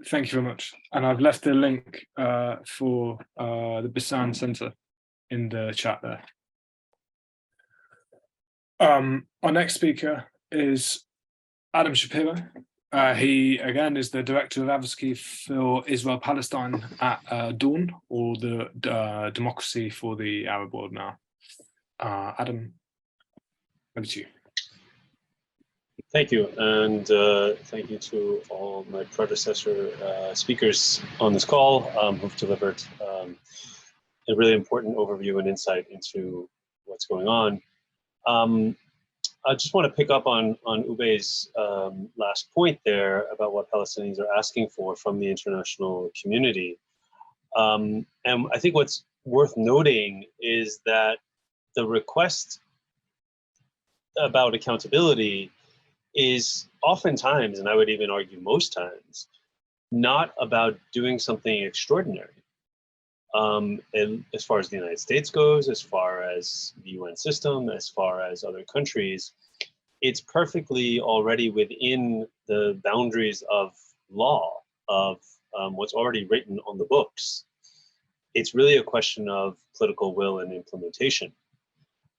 Thank you very much. And I've left the link for the Bisan Center in the chat there. Our next speaker is Adam Shapiro. He, again, is the Director of Advocacy for Israel-Palestine at Dawn, or the Democracy for the Arab World Now. Adam, over to you. Thank you, and thank you to all my predecessor speakers on this call who've delivered a really important overview and insight into what's going on. I just want to pick up on Ubey's last point there about what Palestinians are asking for from the international community. And I think what's worth noting is that the request about accountability is oftentimes, and I would even argue most times, not about doing something extraordinary. And as far as the United States goes, as far as the UN system, as far as other countries, it's perfectly already within the boundaries of law, of what's already written on the books. It's really a question of political will and implementation.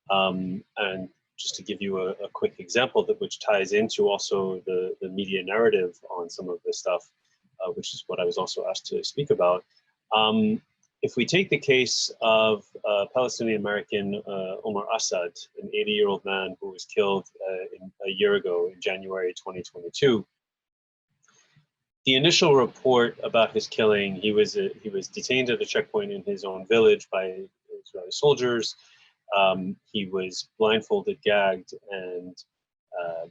And just to give you a quick example which ties into also the media narrative on some of this stuff, which is what I was also asked to speak about. If we take the case of Palestinian-American Omar Assad, an 80-year-old man who was killed a year ago in January 2022, the initial report about his killing, he was detained at a checkpoint in his own village by Israeli soldiers. He was blindfolded, gagged, and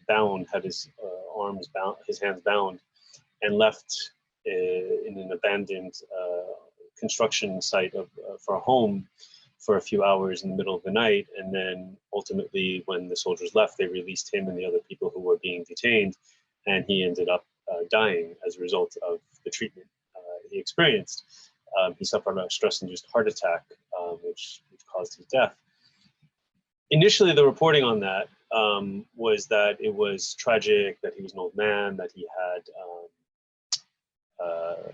bound, had his arms bound, his hands bound, and left in an abandoned construction site for a home for a few hours in the middle of the night. And then ultimately, when the soldiers left, they released him and the other people who were being detained, and he ended up dying as a result of the treatment he experienced. He suffered a stress-induced heart attack, which caused his death. Initially, the reporting on that was that it was tragic, that he was an old man, that he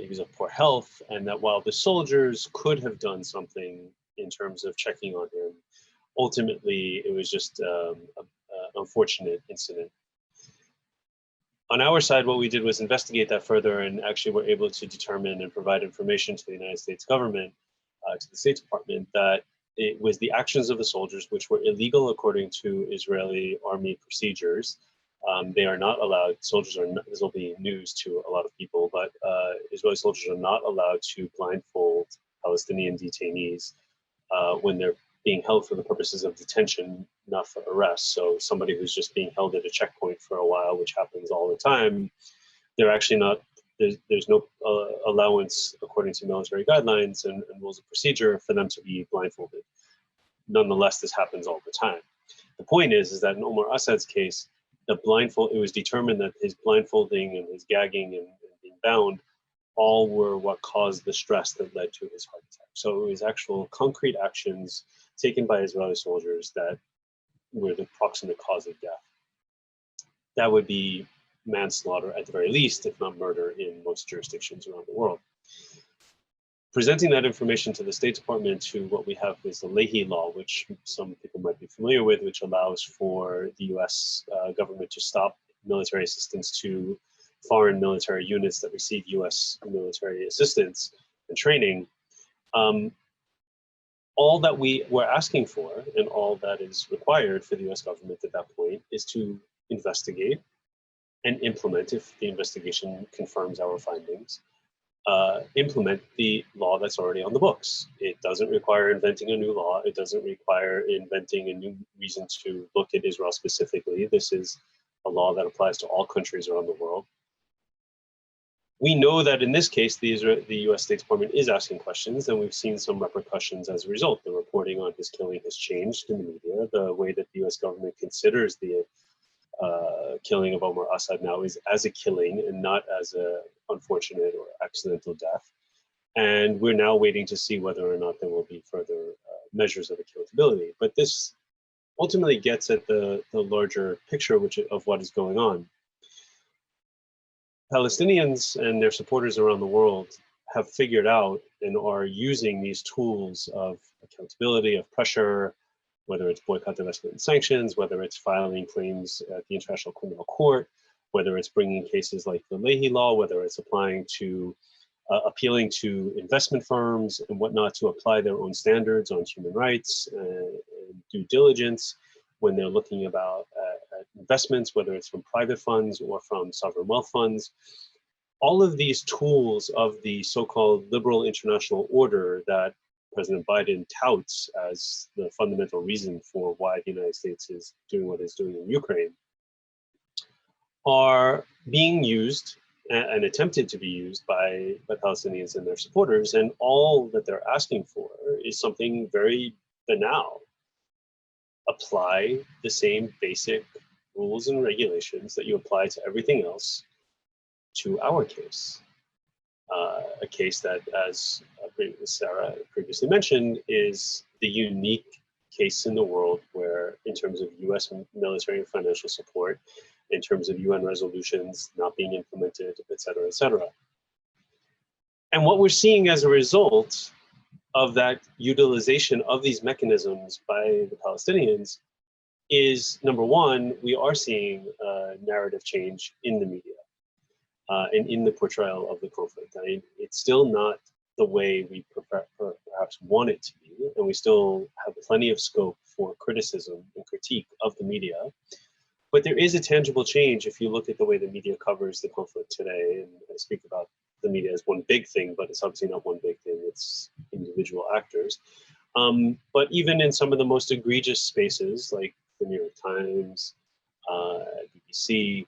was of poor health, and that while the soldiers could have done something in terms of checking on him, ultimately it was just an unfortunate incident. On our side, what we did was investigate that further, and actually were able to determine and provide information to the United States government, to the State Department, that it was the actions of the soldiers which were illegal according to Israeli army procedures. They are not allowed, soldiers are not, this will be news to a lot of people, but Israeli soldiers are not allowed to blindfold Palestinian detainees when they're being held for the purposes of detention, not for arrest. So somebody who's just being held at a checkpoint for a while, which happens all the time, they're actually not, there's no allowance according to military guidelines and rules of procedure for them to be blindfolded. Nonetheless, this happens all the time. The point is that in Omar Assad's case, the blindfold, it was determined that his blindfolding and his gagging and being bound all were what caused the stress that led to his heart attack. So it was actual concrete actions taken by Israeli soldiers that were the proximate cause of death. That would be manslaughter at the very least, if not murder, in most jurisdictions around the world. Presenting that information to the State Department, to what we have is the Leahy Law, which some people might be familiar with, which allows for the US government to stop military assistance to foreign military units that receive US military assistance and training. All that we were asking for and all that is required for the US government at that point is to investigate and implement, if the investigation confirms our findings, implement the law that's already on the books. It doesn't require inventing a new law. It doesn't require inventing a new reason to look at Israel specifically. This is a law that applies to all countries around the world. We know that in this case, the US State Department is asking questions, and we've seen some repercussions as a result. The reporting on his killing has changed in the media. The way that the US government considers the killing of Omar Assad now is as a killing and not as a unfortunate or accidental death. And we're now waiting to see whether or not there will be further measures of accountability. But this ultimately gets at the larger picture of what is going on. Palestinians and their supporters around the world have figured out and are using these tools of accountability, of pressure, whether it's boycott, divestment, and sanctions, whether it's filing claims at the International Criminal Court, whether it's bringing cases like the Leahy Law, whether it's applying to appealing to investment firms and whatnot to apply their own standards on human rights and due diligence when they're looking about investments, whether it's from private funds or from sovereign wealth funds. All of these tools of the so-called liberal international order that President Biden touts as the fundamental reason for why the United States is doing what it's doing in Ukraine are being used and attempted to be used by Palestinians and their supporters. And all that they're asking for is something very banal. Apply the same basic rules and regulations that you apply to everything else to our case. A case that, as Sarah previously mentioned, is the unique case in the world where, in terms of US military and financial support, in terms of UN resolutions not being implemented, et cetera, et cetera. And what we're seeing as a result of that utilization of these mechanisms by the Palestinians is, number one, we are seeing a narrative change in the media and in the portrayal of the conflict. I mean, it's still not the way we perhaps want it to be, and we still have plenty of scope for criticism and critique of the media. But there is a tangible change if you look at the way the media covers the conflict today. And I speak about the media as one big thing, but it's obviously not one big thing, it's individual actors. But even in some of the most egregious spaces, like the New York Times, BBC,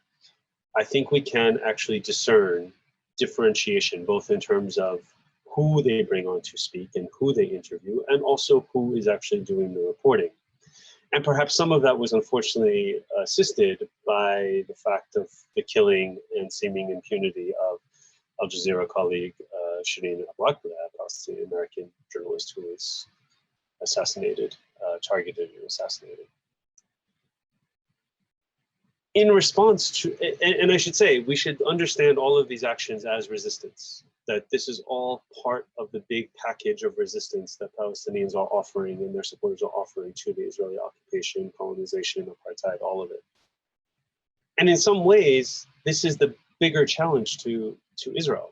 I think we can actually discern differentiation, both in terms of who they bring on to speak and who they interview, and also who is actually doing the reporting. And perhaps some of that was unfortunately assisted by the fact of the killing and seeming impunity of Al Jazeera colleague Shireen Abu Akleh, a Palestinian-American journalist who was assassinated, targeted and assassinated. In response to, and I should say, we should understand all of these actions as resistance, that this is all part of the big package of resistance that Palestinians are offering and their supporters are offering to the Israeli occupation, colonization, apartheid, all of it. And in some ways, this is the bigger challenge to Israel.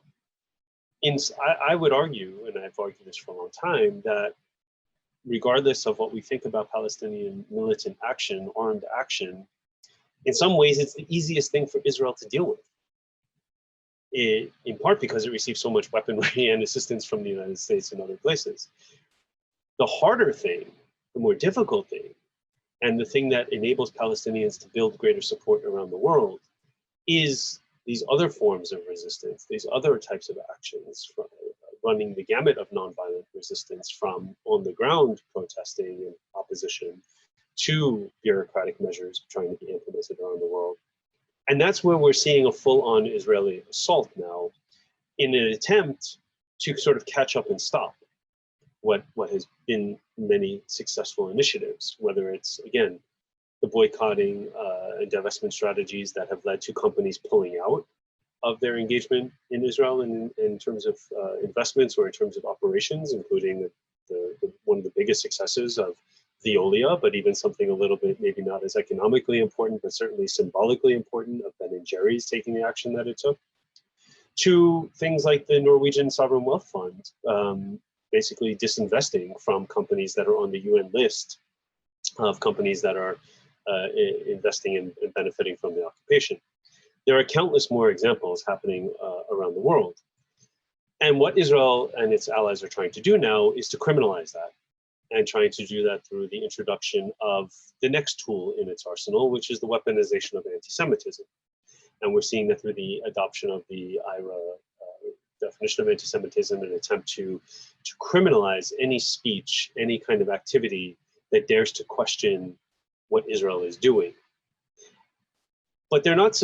I would argue, and I've argued this for a long time, that regardless of what we think about Palestinian militant action, armed action, in some ways, it's the easiest thing for Israel to deal with. In part because it receives so much weaponry and assistance from the United States and other places. The harder thing, the more difficult thing, and the thing that enables Palestinians to build greater support around the world is these other forms of resistance, these other types of actions, from running the gamut of nonviolent resistance from on the ground protesting and opposition to bureaucratic measures trying to be implemented around the world. And that's where we're seeing a full-on Israeli assault now in an attempt to sort of catch up and stop what has been many successful initiatives, whether it's, again, the boycotting and divestment strategies that have led to companies pulling out of their engagement in Israel in terms of investments or in terms of operations, including one of the biggest successes of Veolia, but even something a little bit maybe not as economically important, but certainly symbolically important, of Ben & Jerry's taking the action that it took, to things like the Norwegian Sovereign Wealth Fund, basically disinvesting from companies that are on the UN list of companies that are investing in and benefiting from the occupation. There are countless more examples happening around the world. And what Israel and its allies are trying to do now is to criminalize that, and trying to do that through the introduction of the next tool in its arsenal, which is the weaponization of anti-Semitism. And we're seeing that through the adoption of the IRA definition of anti-Semitism, an attempt to criminalize any speech, any kind of activity that dares to question what Israel is doing. But they're not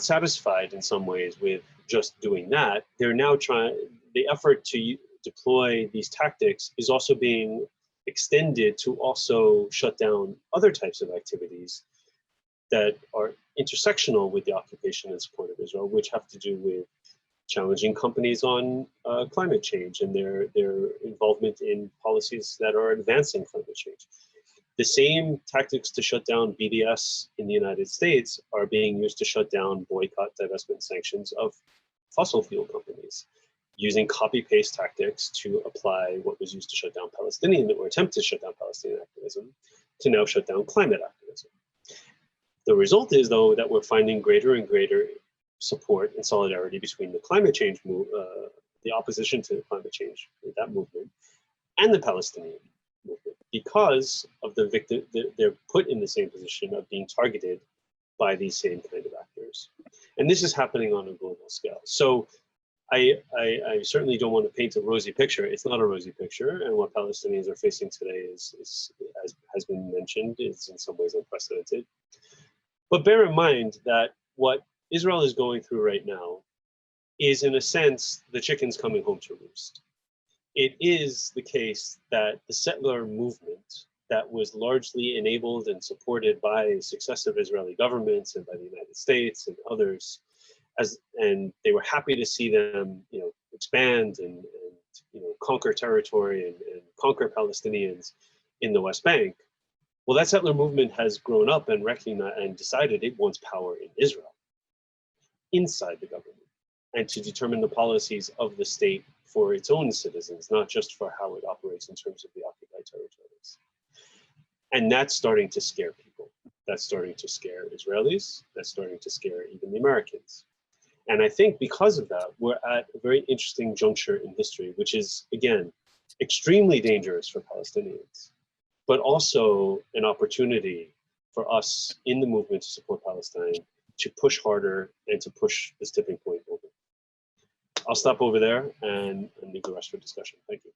satisfied in some ways with just doing that. They're now trying, the effort to deploy these tactics is also being extended to also shut down other types of activities that are intersectional with the occupation and support of Israel, which have to do with challenging companies on climate change and their involvement in policies that are advancing climate change. The same tactics to shut down BDS in the United States are being used to shut down boycott, divestment, sanctions of fossil fuel companies, using copy-paste tactics to apply what was used to shut down Palestinian, or attempt to shut down Palestinian activism, to now shut down climate activism. The result is, though, that we're finding greater and greater support and solidarity between the climate change the opposition to climate change, that movement, and the Palestinian movement, because of the victim, they're put in the same position of being targeted by these same kind of actors. And this is happening on a global scale. So I certainly don't want to paint a rosy picture. It's not a rosy picture, and what Palestinians are facing today is as has been mentioned, is in some ways unprecedented. But bear in mind that what Israel is going through right now is, in a sense, the chickens coming home to roost. It is the case that the settler movement that was largely enabled and supported by successive Israeli governments and by the United States and others, and they were happy to see them, expand and conquer territory and conquer Palestinians in the West Bank. Well, that settler movement has grown up and recognized and decided it wants power in Israel, inside the government, and to determine the policies of the state for its own citizens, not just for how it operates in terms of the occupied territories. And that's starting to scare people. That's starting to scare Israelis. That's starting to scare even the Americans. And I think because of that, we're at a very interesting juncture in history, which is, again, extremely dangerous for Palestinians, but also an opportunity for us in the movement to support Palestine to push harder and to push this tipping point over. I'll stop over there and leave the rest for discussion. Thank you.